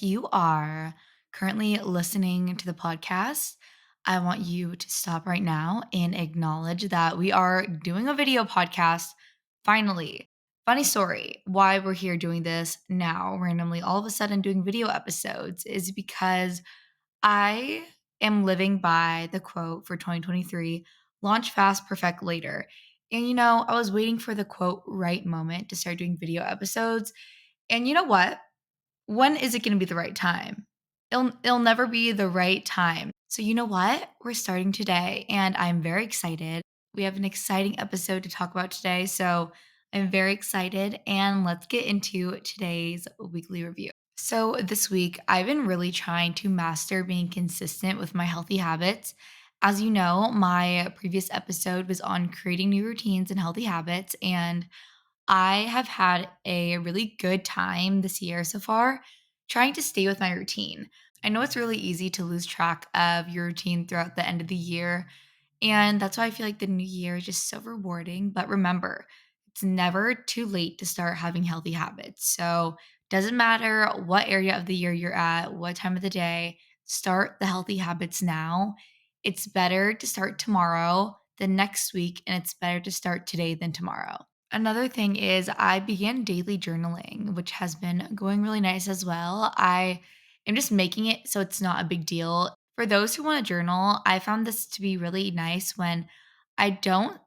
if you are currently listening to the podcast, I want you to stop right now and acknowledge that we are doing a video podcast finally. Funny story why we're here doing this now, randomly, all of a sudden doing video episodes, is because I am living by the quote for 2023: launch fast, perfect later. And I was waiting for the quote right moment to start doing video episodes. And you know what? When is it gonna be the right time? It'll never be the right time. So you know what? We're starting today, and I'm very excited. We have an exciting episode to talk about today, so I'm very excited, and let's get into today's weekly review. So this week, I've been really trying to master being consistent with my healthy habits. As you know, my previous episode was on creating new routines and healthy habits, and I have had a really good time this year so far trying to stay with my routine. I know it's really easy to lose track of your routine throughout the end of the year. And that's why I feel like the new year is just so rewarding. But remember, it's never too late to start having healthy habits. So, doesn't matter what area of the year you're at, what time of the day, start the healthy habits now. It's better to start tomorrow than next week, and it's better to start today than tomorrow. Another thing is I began daily journaling, which has been going really nice as well. I am just making it so it's not a big deal. For those who want to journal, I found this to be really nice when I don't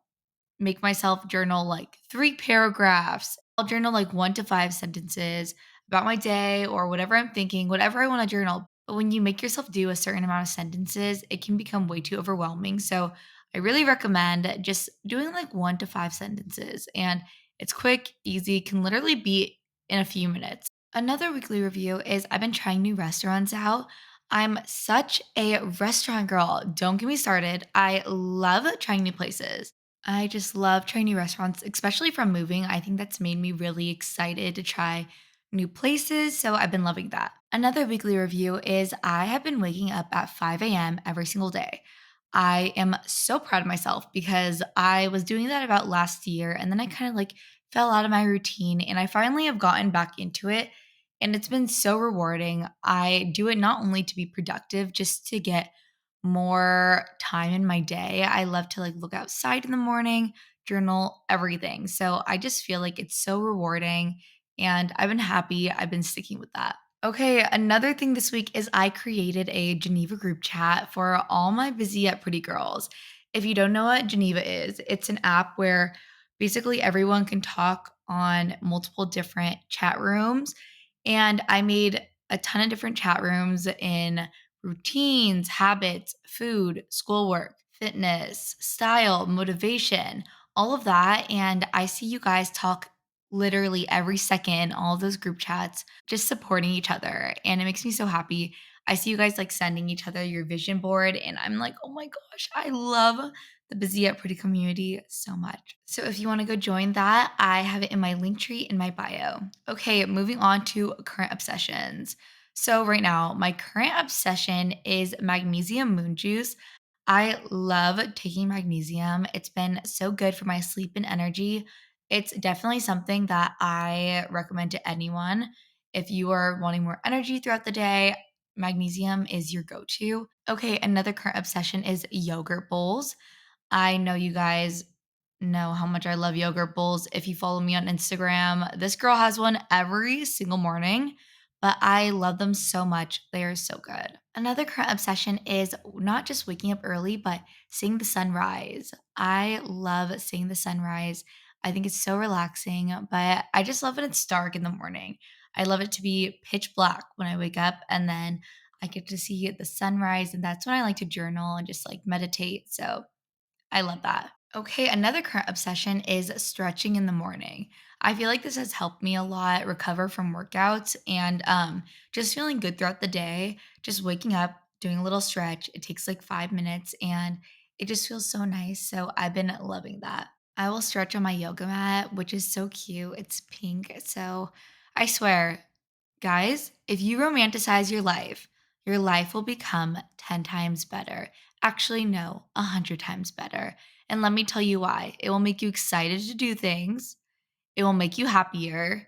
make myself journal like 3 paragraphs. I'll journal like 1 to 5 sentences about my day or whatever I'm thinking, whatever I want to journal. But when you make yourself do a certain amount of sentences, it can become way too overwhelming. So I really recommend just doing like 1 to 5 sentences. And it's quick, easy, can literally be in a few minutes. Another weekly review is I've been trying new restaurants out. I'm such a restaurant girl. Don't get me started. I love trying new places. I just love trying new restaurants, especially from moving. I think that's made me really excited to try new places. So I've been loving that. Another weekly review is I have been waking up at 5 a.m. every single day. I am so proud of myself because I was doing that about last year and then I kind of like fell out of my routine and I finally have gotten back into it. And it's been so rewarding. I do it not only to be productive, just to get more time in my day. I love to like look outside in the morning, journal, everything. So I just feel like it's so rewarding and I've been happy. I've been sticking with that. Okay, another thing this week is I created a Geneva group chat for all my busy yet pretty girls. If you don't know what Geneva is, it's an app where basically everyone can talk on multiple different chat rooms. And I made a ton of different chat rooms in routines, habits, food, schoolwork, fitness, style, motivation, all of that. And I see you guys talk literally every second in all of those group chats, just supporting each other. And it makes me so happy. I see you guys like sending each other your vision board, and I'm like, oh my gosh, I love the busy yet pretty community so much. So if you want to go join that, I have it in my link tree in my bio. Okay, moving on to current obsessions. So right now, my current obsession is magnesium moon juice. I love taking magnesium. It's been so good for my sleep and energy. It's definitely something that I recommend to anyone. If you are wanting more energy throughout the day, magnesium is your go to. Okay, another current obsession is yogurt bowls. I know you guys know how much I love yogurt bowls. If you follow me on Instagram, this girl has one every single morning, but I love them so much. They are so good. Another current obsession is not just waking up early, but seeing the sunrise. I love seeing the sunrise. I think it's so relaxing, but I just love when it's dark in the morning. I love it to be pitch black when I wake up and then I get to see the sunrise. And that's when I like to journal and just like meditate. So I love that. Okay, another current obsession is stretching in the morning. I feel like this has helped me a lot recover from workouts and just feeling good throughout the day. Just waking up, doing a little stretch. It takes like 5 minutes and it just feels so nice. So I've been loving that. I will stretch on my yoga mat, which is so cute. It's pink. So I swear, guys, if you romanticize your life will become 10 times better. Actually, no, 100 times better. And let me tell you why. It will make you excited to do things, it will make you happier,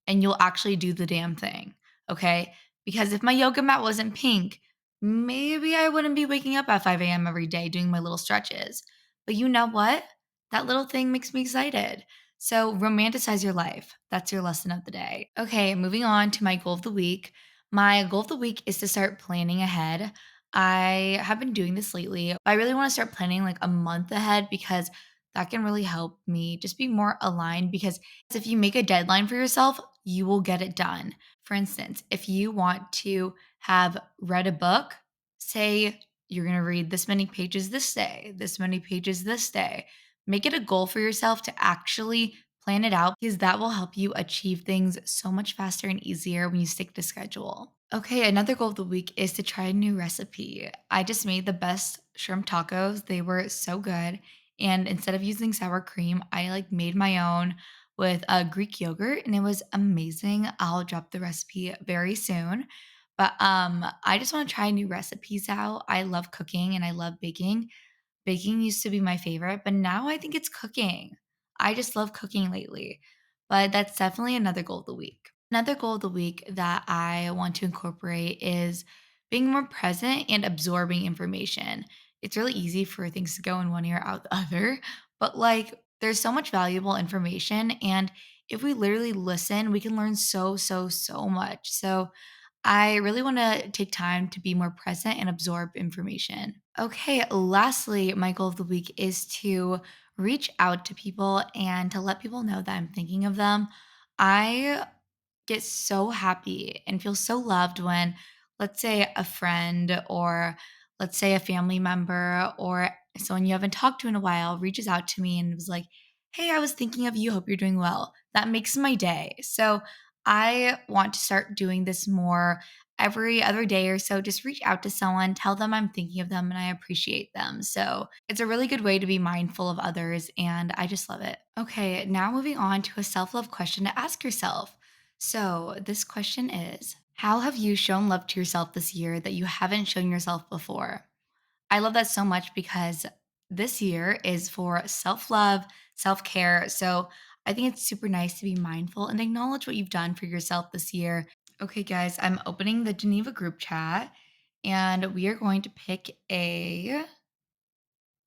and you'll actually do the damn thing. Okay. Because if my yoga mat wasn't pink, maybe I wouldn't be waking up at 5 a.m. every day doing my little stretches. But you know what? That little thing makes me excited. So romanticize your life. That's your lesson of the day. Okay, moving on to my goal of the week. My goal of the week is to start planning ahead. I have been doing this lately. I really want to start planning like a month ahead because that can really help me just be more aligned. Because if you make a deadline for yourself, you will get it done. For instance, if you want to have read a book, say you're going to read this many pages this day, this many pages this day. Make it a goal for yourself to actually plan it out because that will help you achieve things so much faster and easier when you stick to schedule. Okay, another goal of the week is to try a new recipe. I just made the best shrimp tacos. They were so good. And instead of using sour cream, I like made my own with a Greek yogurt and it was amazing. I'll drop the recipe very soon. But I just want to try new recipes out. I love cooking and I love baking. Baking used to be my favorite, but now I think it's cooking. I just love cooking lately. But that's definitely another goal of the week. Another goal of the week that I want to incorporate is being more present and absorbing information. It's really easy for things to go in one ear out the other, but like there's so much valuable information. And if we literally listen, we can learn so much. So I really want to take time to be more present and absorb information. Okay, lastly, my goal of the week is to reach out to people and to let people know that I'm thinking of them. I get so happy and feel so loved when, let's say, a friend or let's say a family member or someone you haven't talked to in a while reaches out to me and was like, "Hey, I was thinking of you. Hope you're doing well." That makes my day. So I want to start doing this more every other day or so. Just reach out to someone, tell them I'm thinking of them and I appreciate them. So it's a really good way to be mindful of others. And I just love it. Okay, now moving on to a self love question to ask yourself. So, this question is: how have you shown love to yourself this year that you haven't shown yourself before? I love that so much because this year is for self love, self care. So, I think it's super nice to be mindful and acknowledge what you've done for yourself this year. Okay, guys, I'm opening the Geneva group chat and we are going to pick a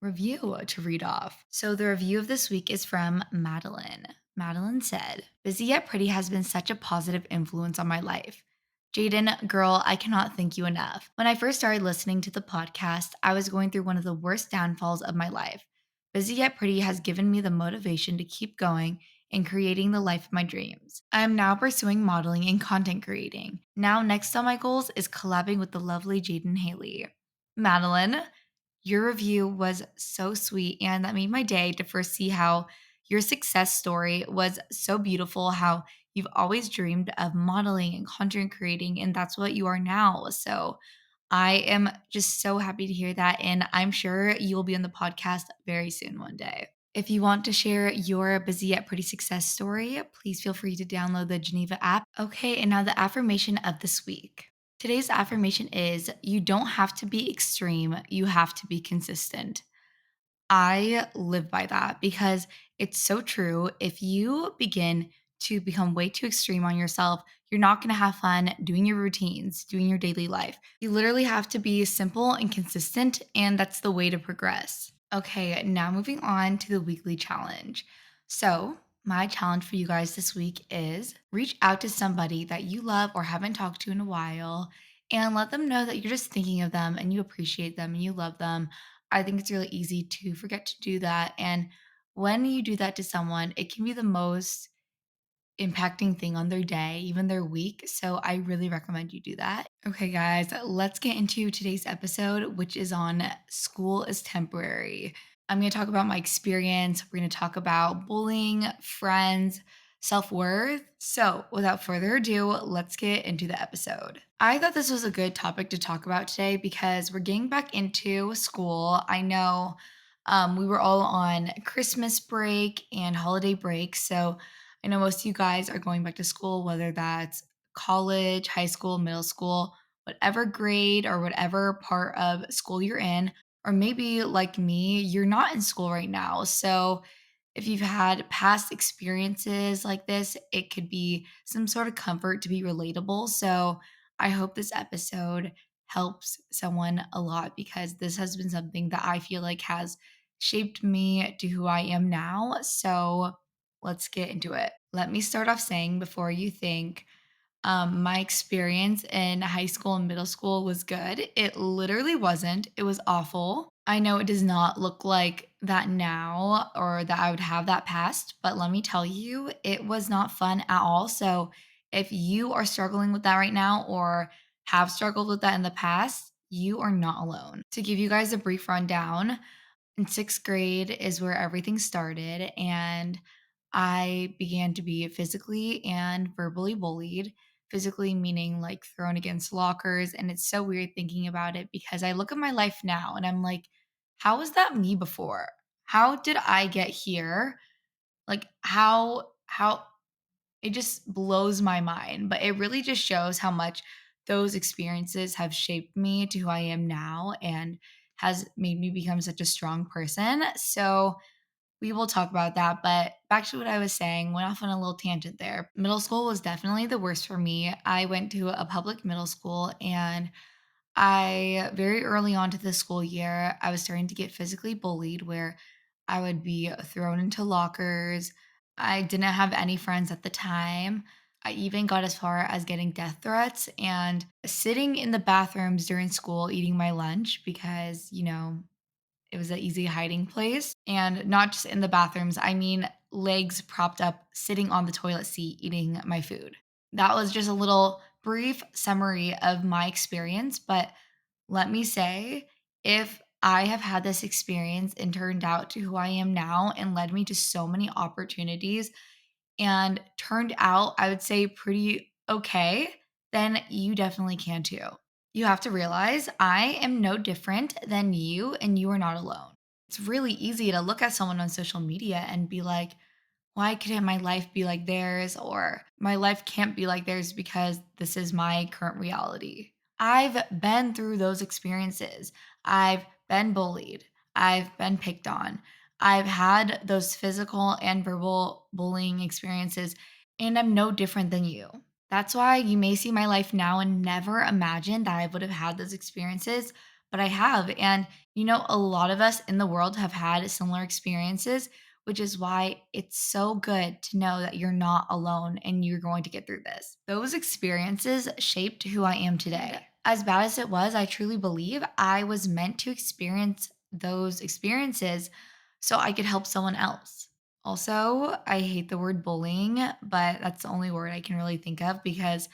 review to read off. So the review of this week is from Madeline. Madeline said, "Busy yet pretty has been such a positive influence on my life. Jadyn, girl, I cannot thank you enough. When I first started listening to the podcast, I was going through one of the worst downfalls of my life. Busy yet pretty has given me the motivation to keep going and creating the life of my dreams. I am now pursuing modeling and content creating. Now, next on my goals is collabing with the lovely Jadyn Hailey." Madeline, your review was so sweet, and that made my day to first see how your success story was so beautiful, how you've always dreamed of modeling and content creating, and that's what you are now. So I am just so happy to hear that, and I'm sure you will be on the podcast very soon one day. If you want to share your busy yet pretty success story, please feel free to download the Geneva app. Okay, and now the affirmation of this week. Today's affirmation is: you don't have to be extreme, you have to be consistent. I live by that because it's so true. If you begin to become way too extreme on yourself, you're not going to have fun doing your routines, doing your daily life. You literally have to be simple and consistent, and that's the way to progress. Okay, now moving on to the weekly challenge. So, my challenge for you guys this week is reach out to somebody that you love or haven't talked to in a while and let them know that you're just thinking of them and you appreciate them and you love them. I think it's really easy to forget to do that. And when you do that to someone, it can be the most impacting thing on their day, even their week. So I really recommend you do that. Okay, guys, let's get into today's episode, which is on school is temporary. I'm going to talk about my experience. We're going to talk about bullying, friends, self worth. So without further ado, let's get into the episode. I thought this was a good topic to talk about today because we're getting back into school. I know we were all on Christmas break and holiday break. So I know most of you guys are going back to school, whether that's college, high school, middle school, whatever grade or whatever part of school you're in. Or maybe like me, you're not in school right now. So if you've had past experiences like this, it could be some sort of comfort to be relatable. So I hope this episode helps someone a lot because this has been something that I feel like has shaped me to who I am now. So let's get into it. Let me start off saying before you think my experience in high school and middle school was good. It literally wasn't. It was awful. I know it does not look like that now or that I would have that past, but let me tell you, it was not fun at all. So if you are struggling with that right now or have struggled with that in the past, you are not alone. To give you guys a brief rundown, in sixth grade is where everything started, and I began to be physically and verbally bullied. Physically, meaning like thrown against lockers. And it's so weird thinking about it because I look at my life now and I'm like, how was that me before? How did I get here? Like, how it just blows my mind. But it really just shows how much those experiences have shaped me to who I am now and has made me become such a strong person. So we will talk about that. But back to what I was saying, went off on a little tangent there. Middle school was definitely the worst for me. I went to a public middle school, and I very early on to the school year, I was starting to get physically bullied where I would be thrown into lockers. I didn't have any friends at the time. I even got as far as getting death threats and sitting in the bathrooms during school eating my lunch because, it was an easy hiding place, and not just in the bathrooms, I mean legs propped up, sitting on the toilet seat, eating my food. That was just a little brief summary of my experience, but let me say, if I have had this experience and turned out to who I am now and led me to so many opportunities and turned out, I would say, pretty okay, then you definitely can too. You have to realize I am no different than you, and you are not alone. It's really easy to look at someone on social media and be like, why couldn't my life be like theirs? Or my life can't be like theirs because this is my current reality. I've been through those experiences. I've been bullied. I've been picked on. I've had those physical and verbal bullying experiences, and I'm no different than you. That's why you may see my life now and never imagine that I would have had those experiences, but I have. And, a lot of us in the world have had similar experiences, which is why it's so good to know that you're not alone and you're going to get through this. Those experiences shaped who I am today. As bad as it was, I truly believe I was meant to experience those experiences so I could help someone else. Also, I hate the word bullying, but that's the only word I can really think of because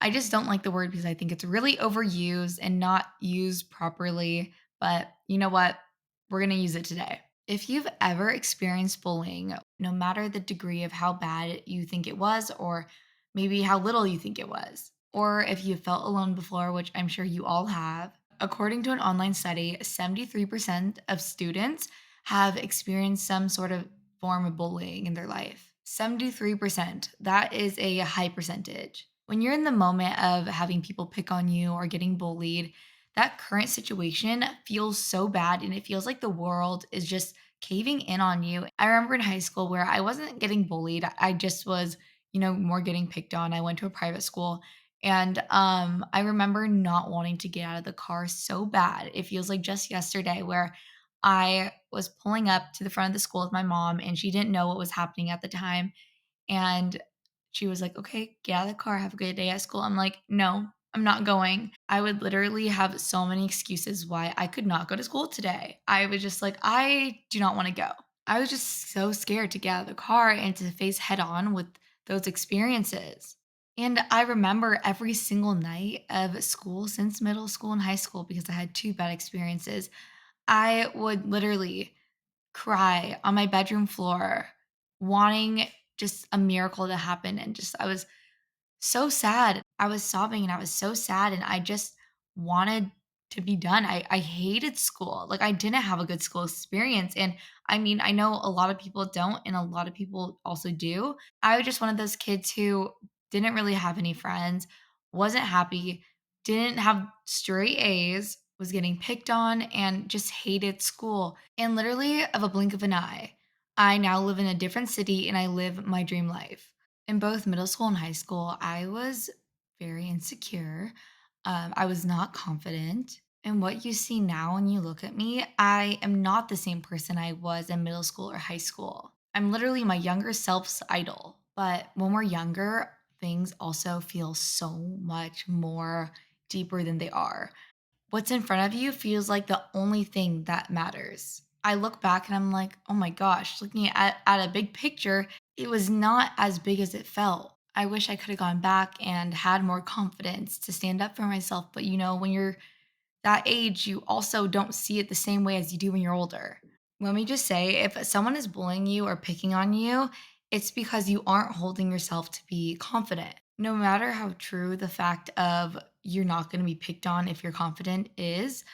I just don't like the word because I think it's really overused and not used properly. But you know what? We're going to use it today. If you've ever experienced bullying, no matter the degree of how bad you think it was, or maybe how little you think it was, or if you felt alone before, which I'm sure you all have, according to an online study, 73% of students have experienced some sort of form of bullying in their life. 73%. That is a high percentage. When you're in the moment of having people pick on you or getting bullied, that current situation feels so bad and it feels like the world is just caving in on you. I remember in high school where I wasn't getting bullied. I just was, more getting picked on. I went to a private school, and I remember not wanting to get out of the car so bad. It feels like just yesterday where I was pulling up to the front of the school with my mom and she didn't know what was happening at the time, and she was like, "Okay, get out of the car, have a good day at school." I'm like, "No, I'm not going." I would literally have so many excuses why I could not go to school today. I was just like, "I do not wanna go." I was just so scared to get out of the car and to face head on with those experiences. And I remember every single night of school since middle school and high school, because I had 2 bad experiences, I would literally cry on my bedroom floor, wanting just a miracle to happen, and just I was so sad. I was sobbing and I was so sad, and I just wanted to be done. I hated school. Like, I didn't have a good school experience, and I mean, I know a lot of people don't and a lot of people also do. I was just one of those kids who didn't really have any friends, wasn't happy, didn't have straight A's, was getting picked on, and just hated school. And literally of a blink of an eye, I now live in a different city and I live my dream life. In both middle school and high school, I was very insecure. I was not confident. And what you see now when you look at me, I am not the same person I was in middle school or high school. I'm literally my younger self's idol. But when we're younger, things also feel so much more deeper than they are. What's in front of you feels like the only thing that matters. I look back and I'm like, oh my gosh, looking at a big picture, it was not as big as it felt. I wish I could have gone back and had more confidence to stand up for myself. But when you're that age, you also don't see it the same way as you do when you're older. Let me just say, if someone is bullying you or picking on you, it's because you aren't holding yourself to be confident. No matter how true the fact of you're not going to be picked on if you're confident is,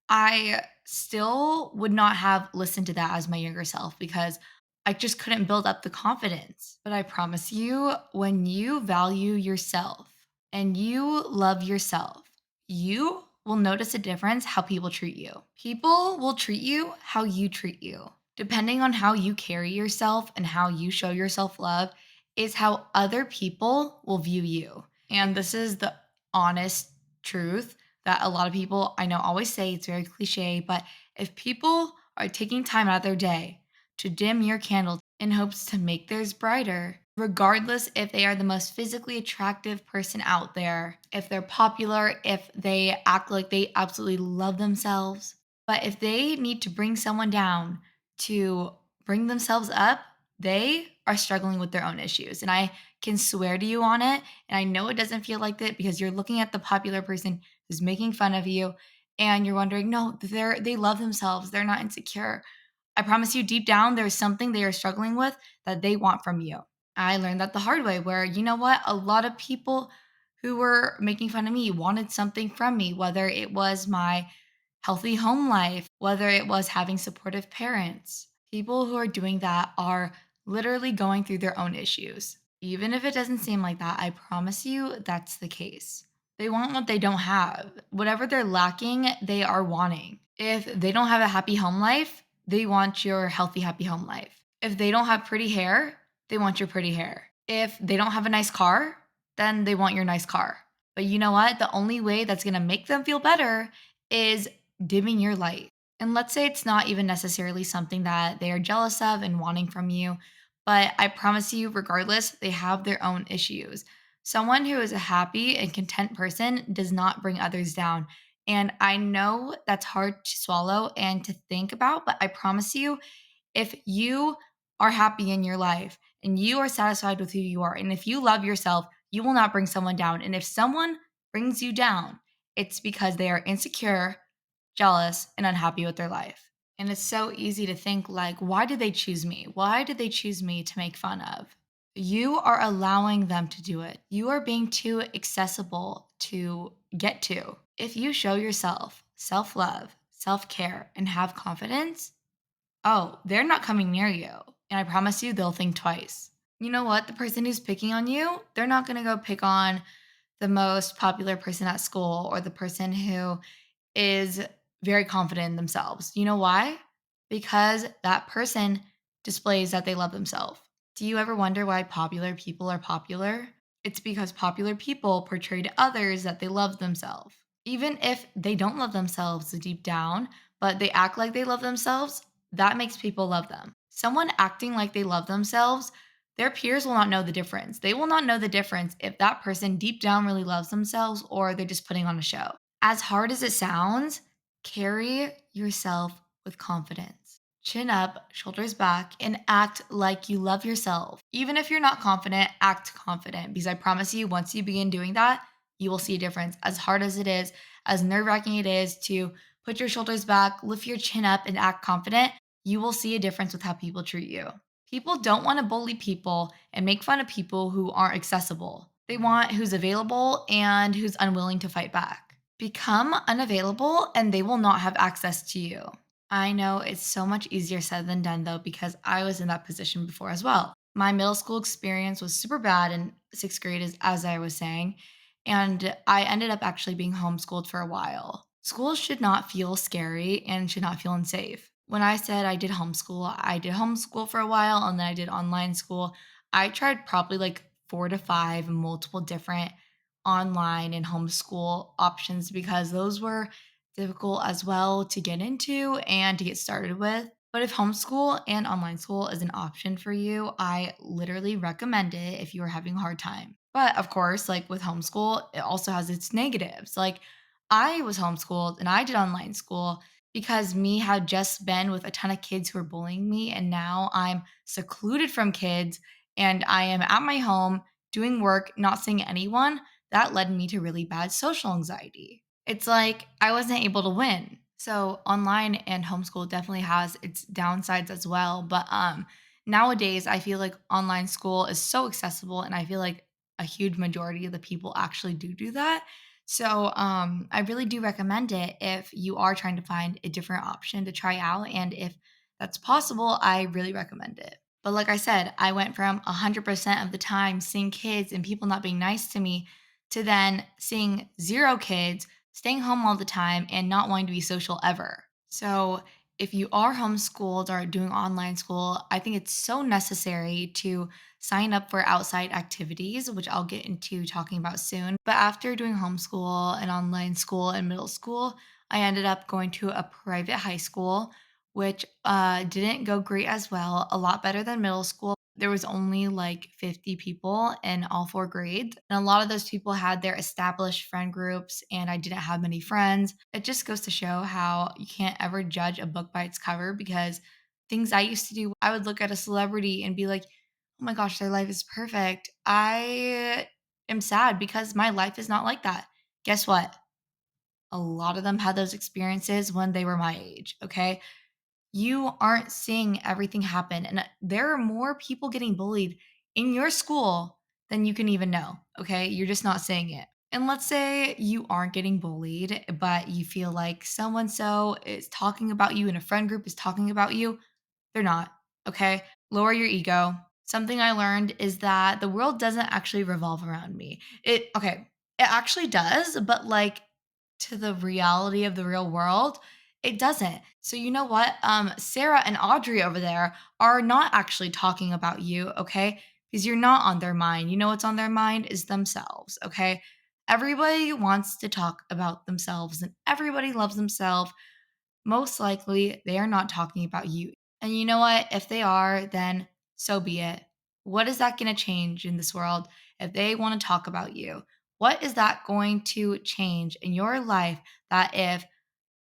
I still would not have listened to that as my younger self because I just couldn't build up the confidence. But I promise you, when you value yourself and you love yourself, you will notice a difference how people treat you. People will treat you how you treat you. Depending on how you carry yourself and how you show yourself love, is how other people will view you. And this is the honest truth that a lot of people I know always say. It's very cliche, but if people are taking time out of their day to dim your candle in hopes to make theirs brighter, regardless if they are the most physically attractive person out there, if they're popular, if they act like they absolutely love themselves, but if they need to bring someone down to bring themselves up, they are struggling with their own issues. And I can swear to you on it. And I know it doesn't feel like that because you're looking at the popular person who's making fun of you and you're wondering, no, they love themselves. They're not insecure. I promise you deep down there's something they are struggling with that they want from you. I learned that the hard way where you know what? A lot of people who were making fun of me wanted something from me, whether it was my healthy home life, whether it was having supportive parents. People who are doing that are literally going through their own issues. Even if it doesn't seem like that, I promise you that's the case. They want what they don't have. Whatever they're lacking, they are wanting. If they don't have a happy home life, they want your healthy, happy home life. If they don't have pretty hair, they want your pretty hair. If they don't have a nice car, then they want your nice car. But you know what? The only way that's gonna make them feel better is dimming your light. And let's say it's not even necessarily something that they are jealous of and wanting from you, but I promise you, regardless, they have their own issues. Someone who is a happy and content person does not bring others down. And I know that's hard to swallow and to think about, but I promise you, if you are happy in your life and you are satisfied with who you are, and if you love yourself, you will not bring someone down. And if someone brings you down, it's because they are insecure, jealous, and unhappy with their life. And it's so easy to think, like, why did they choose me? Why did they choose me to make fun of? You are allowing them to do it. You are being too accessible to get to. If you show yourself self love, self care, and have confidence, oh, they're not coming near you. And I promise you, they'll think twice. You know what? The person who's picking on you, they're not going to go pick on the most popular person at school or the person who is very confident in themselves. You know why? Because that person displays that they love themselves. Do you ever wonder why popular people are popular? It's because popular people portray to others that they love themselves. Even if they don't love themselves deep down, but they act like they love themselves, that makes people love them. Someone acting like they love themselves, their peers will not know the difference. They will not know the difference if that person deep down really loves themselves or they're just putting on a show. As hard as it sounds, carry yourself with confidence. Chin up, shoulders back, and act like you love yourself. Even if you're not confident, act confident because I promise you, once you begin doing that, you will see a difference. As hard as it is, as nerve wracking it is to put your shoulders back, lift your chin up, and act confident, you will see a difference with how people treat you. People don't want to bully people and make fun of people who aren't accessible. They want who's available and who's unwilling to fight back. Become unavailable and they will not have access to you. I know it's so much easier said than done though, because I was in that position before as well. My middle school experience was super bad in sixth grade, as I was saying, and I ended up actually being homeschooled for a while. School should not feel scary and should not feel unsafe. When I said I did homeschool for a while and then I did online school. I tried probably like 4 to 5 multiple different online and homeschool options because those were difficult as well to get into and to get started with. But if homeschool and online school is an option for you, I literally recommend it if you are having a hard time. But of course, like with homeschool, it also has its negatives. Like I was homeschooled and I did online school because me had just been with a ton of kids who were bullying me. And now I'm secluded from kids and I am at my home doing work, not seeing anyone. That led me to really bad social anxiety. It's like I wasn't able to win. So online and homeschool definitely has its downsides as well. But nowadays I feel like online school is so accessible and I feel like a huge majority of the people actually do that. So I really do recommend it if you are trying to find a different option to try out. And if that's possible, I really recommend it. But like I said, I went from 100% of the time seeing kids and people not being nice to me to then seeing zero kids, staying home all the time, and not wanting to be social ever. So, if you are homeschooled or doing online school, I think it's so necessary to sign up for outside activities, which I'll get into talking about soon. But after doing homeschool and online school in middle school, I ended up going to a private high school, which didn't go great as well, a lot better than middle school. There was only like 50 people in all four grades. And a lot of those people had their established friend groups, and I didn't have many friends. It just goes to show how you can't ever judge a book by its cover because things I used to do, I would look at a celebrity and be like, oh my gosh, their life is perfect. I am sad because my life is not like that. Guess what? A lot of them had those experiences when they were my age. Okay. You aren't seeing everything happen. And there are more people getting bullied in your school than you can even know. Okay. You're just not seeing it. And let's say you aren't getting bullied, but you feel like so and so is talking about you and a friend group is talking about you. They're not. Okay. Lower your ego. Something I learned is that the world doesn't actually revolve around me. Okay, it actually does, but like to the reality of the real world, it doesn't. So you know what? Sarah and Audrey over there are not actually talking about you, okay? Because you're not on their mind. You know what's on their mind is themselves, okay? Everybody wants to talk about themselves and everybody loves themselves. Most likely, they are not talking about you. And you know what? If they are, then so be it. What is that going to change in this world if they want to talk about you? What is that going to change in your life that if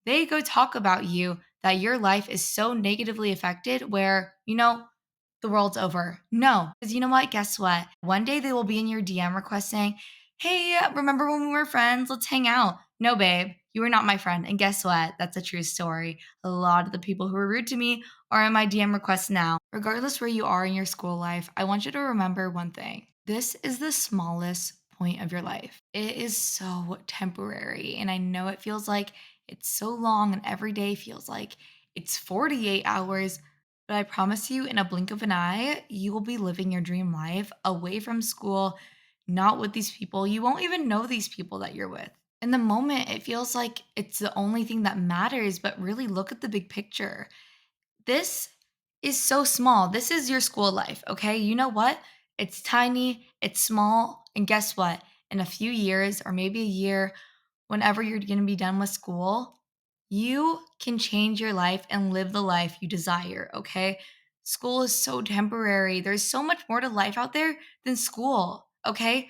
they go talk about you, that your life is so negatively affected where, the world's over? No. Because you know what? Guess what? One day they will be in your DM request saying, hey, remember when we were friends? Let's hang out. No, babe, you were not my friend. And guess what? That's a true story. A lot of the people who were rude to me are in my DM requests now. Regardless where you are in your school life, I want you to remember one thing. This is the smallest point of your life. It is so temporary. And I know it feels like it's so long and every day feels like it's 48 hours. But I promise you, in a blink of an eye, you will be living your dream life away from school, not with these people. You won't even know these people that you're with. In the moment, it feels like it's the only thing that matters, but really look at the big picture. This is so small. This is your school life, okay? You know what? It's tiny, it's small, and guess what? In a few years or maybe a year, whenever you're going to be done with school, you can change your life and live the life you desire, okay? School is so temporary. There's so much more to life out there than school, okay?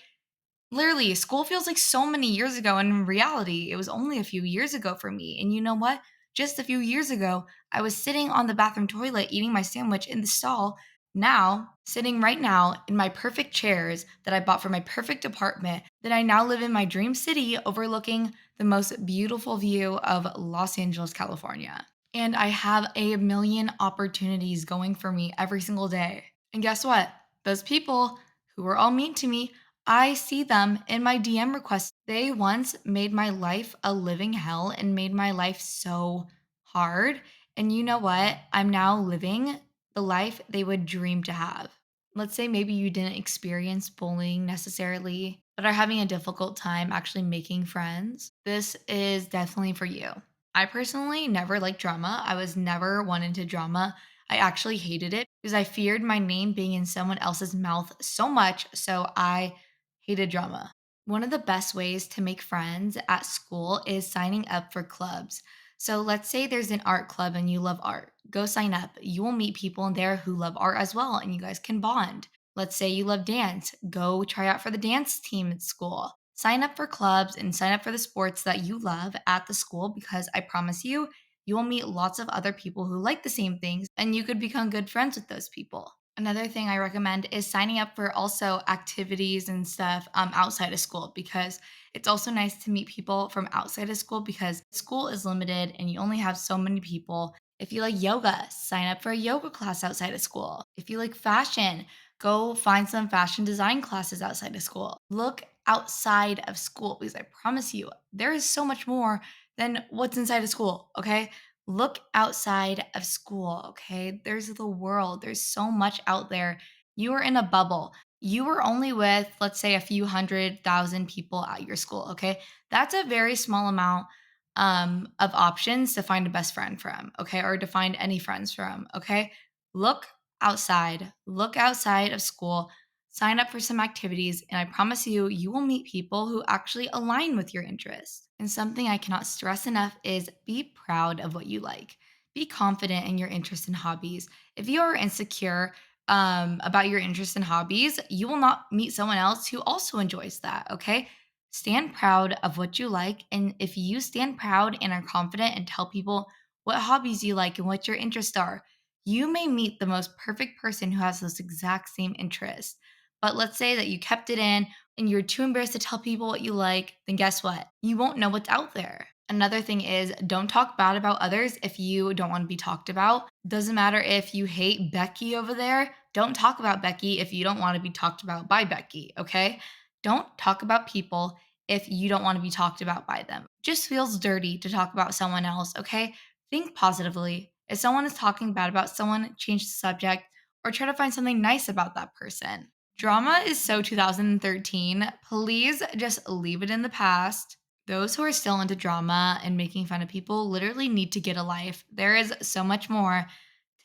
Literally, school feels like so many years ago, and in reality, it was only a few years ago for me. And you know what? Just a few years ago, I was sitting on the bathroom toilet eating my sandwich in the stall. Now, sitting right now in my perfect chairs that I bought for my perfect apartment, that I now live in my dream city overlooking the most beautiful view of Los Angeles, California. And I have a million opportunities going for me every single day. And guess what? Those people who were all mean to me, I see them in my DM requests. They once made my life a living hell and made my life so hard. And you know what? I'm now living the life they would dream to have. Let's say maybe you didn't experience bullying necessarily, but are having a difficult time actually making friends. This is definitely for you. I personally never liked drama. I was never one into drama. I actually hated it because I feared my name being in someone else's mouth so much. So I hated drama. One of the best ways to make friends at school is signing up for clubs. So let's say there's an art club and you love art. Go sign up. You will meet people in there who love art as well, and you guys can bond. Let's say you love dance. Go try out for the dance team at school. Sign up for clubs and sign up for the sports that you love at the school because I promise you, you will meet lots of other people who like the same things and you could become good friends with those people. Another thing I recommend is signing up for also activities and stuff outside of school because it's also nice to meet people from outside of school because school is limited and you only have so many people. If you like yoga, sign up for a yoga class outside of school. If you like fashion, go find some fashion design classes outside of school. Look outside of school because I promise you, there is so much more than what's inside of school, okay? Look outside of school, okay? There's the world. There's so much out there. You are in a bubble. You are only with, let's say, a few 100,000 people at your school, okay? That's a very small amount of options to find a best friend from, okay? Or to find any friends from, okay? Look outside. Look outside of school. Sign up for some activities, and I promise you, you will meet people who actually align with your interests. And something I cannot stress enough is be proud of what you like. Be confident in your interests and hobbies. If you are insecure about your interests and hobbies, you will not meet someone else who also enjoys that, okay? Stand proud of what you like. And if you stand proud and are confident and tell people what hobbies you like and what your interests are, you may meet the most perfect person who has those exact same interests. But let's say that you kept it in and you're too embarrassed to tell people what you like, then guess what? You won't know what's out there. Another thing is don't talk bad about others if you don't want to be talked about. Doesn't matter if you hate Becky over there. Don't talk about Becky if you don't want to be talked about by Becky, okay? Don't talk about people if you don't want to be talked about by them. Just feels dirty to talk about someone else, okay? Think positively. If someone is talking bad about someone, change the subject or try to find something nice about that person. Drama is so 2013. Please just leave it in the past. Those who are still into drama and making fun of people literally need to get a life. There is so much more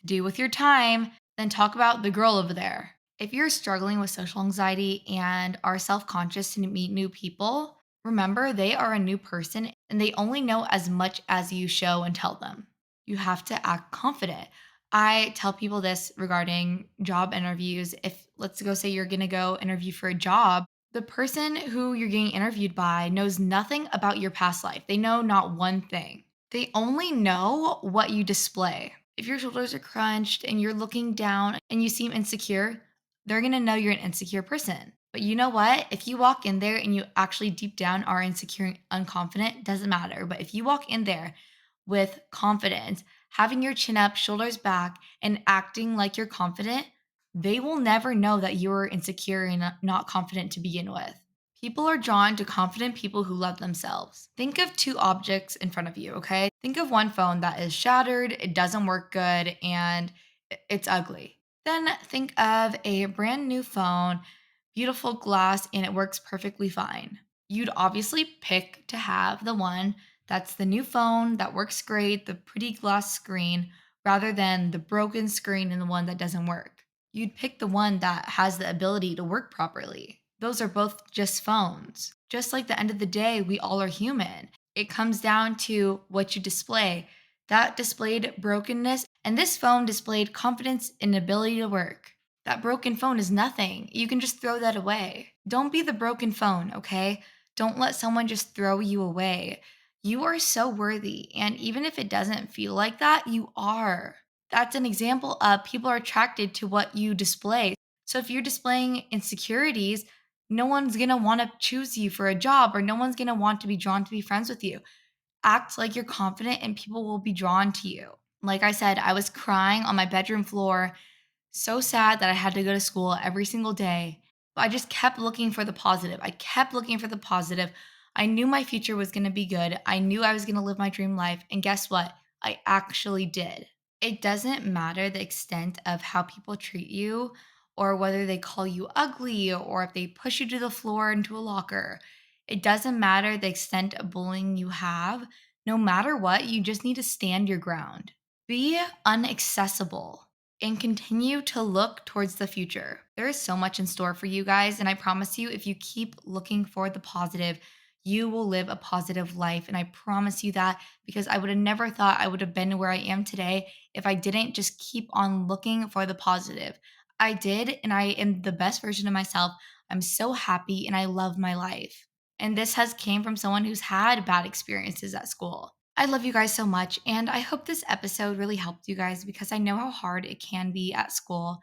to do with your time than talk about the girl over there. If you're struggling with social anxiety and are self conscious to meet new people, remember they are a new person and they only know as much as you show and tell them. You have to act confident. I tell people this regarding job interviews. If let's go say you're going to go interview for a job, the person who you're getting interviewed by knows nothing about your past life. They know not one thing. They only know what you display. If your shoulders are crunched and you're looking down and you seem insecure, they're going to know you're an insecure person. But you know what? If you walk in there and you actually deep down are insecure and unconfident, doesn't matter. But if you walk in there with confidence, having your chin up, shoulders back, and acting like you're confident, they will never know that you're insecure and not confident to begin with. People are drawn to confident people who love themselves. Think of two objects in front of you, okay? Think of one phone that is shattered, it doesn't work good, and it's ugly. Then think of a brand new phone, beautiful glass, and it works perfectly fine. You'd obviously pick to have the one that's the new phone that works great, the pretty glass screen, rather than the broken screen and the one that doesn't work. You'd pick the one that has the ability to work properly. Those are both just phones. Just like the end of the day, we all are human. It comes down to what you display. That displayed brokenness, and this phone displayed confidence and ability to work. That broken phone is nothing. You can just throw that away. Don't be the broken phone, okay? Don't let someone just throw you away. You are so worthy. And even if it doesn't feel like that, you are. That's an example of people are attracted to what you display. So if you're displaying insecurities, no one's gonna wanna choose you for a job or no one's gonna want to be drawn to be friends with you. Act like you're confident and people will be drawn to you. Like I said, I was crying on my bedroom floor so sad that I had to go to school every single day. But I just kept looking for the positive. I kept looking for the positive. I knew my future was going to be good. I knew I was going to live my dream life. And guess what? I actually did. It doesn't matter the extent of how people treat you or whether they call you ugly or if they push you to the floor into a locker. It doesn't matter the extent of bullying you have. No matter what, you just need to stand your ground. Be unaccessible and continue to look towards the future. There is so much in store for you guys. And I promise you, if you keep looking for the positive, you will live a positive life. And I promise you that because I would have never thought I would have been where I am today if I didn't just keep on looking for the positive. I did, and I am the best version of myself. I'm so happy and I love my life. And this has came from someone who's had bad experiences at school. I love you guys so much. And I hope this episode really helped you guys because I know how hard it can be at school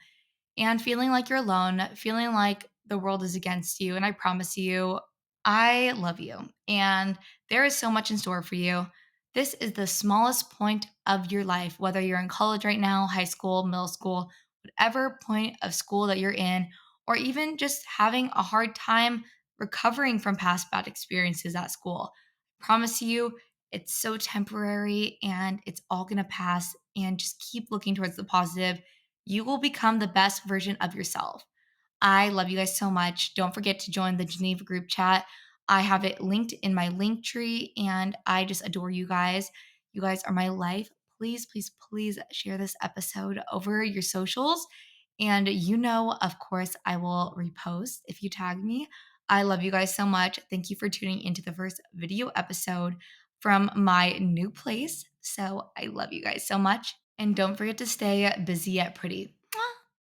and feeling like you're alone, feeling like the world is against you. And I promise you, I love you. And there is so much in store for you. This is the smallest point of your life, whether you're in college right now, high school, middle school, whatever point of school that you're in, or even just having a hard time recovering from past bad experiences at school. I promise you, it's so temporary and it's all going to pass. And just keep looking towards the positive. You will become the best version of yourself. I love you guys so much. Don't forget to join the Geneva group chat. I have it linked in my link tree, and I just adore you guys. You guys are my life. Please, please, please share this episode over your socials. And of course, I will repost if you tag me. I love you guys so much. Thank you for tuning into the first video episode from my new place. So I love you guys so much. And don't forget to stay busy yet pretty.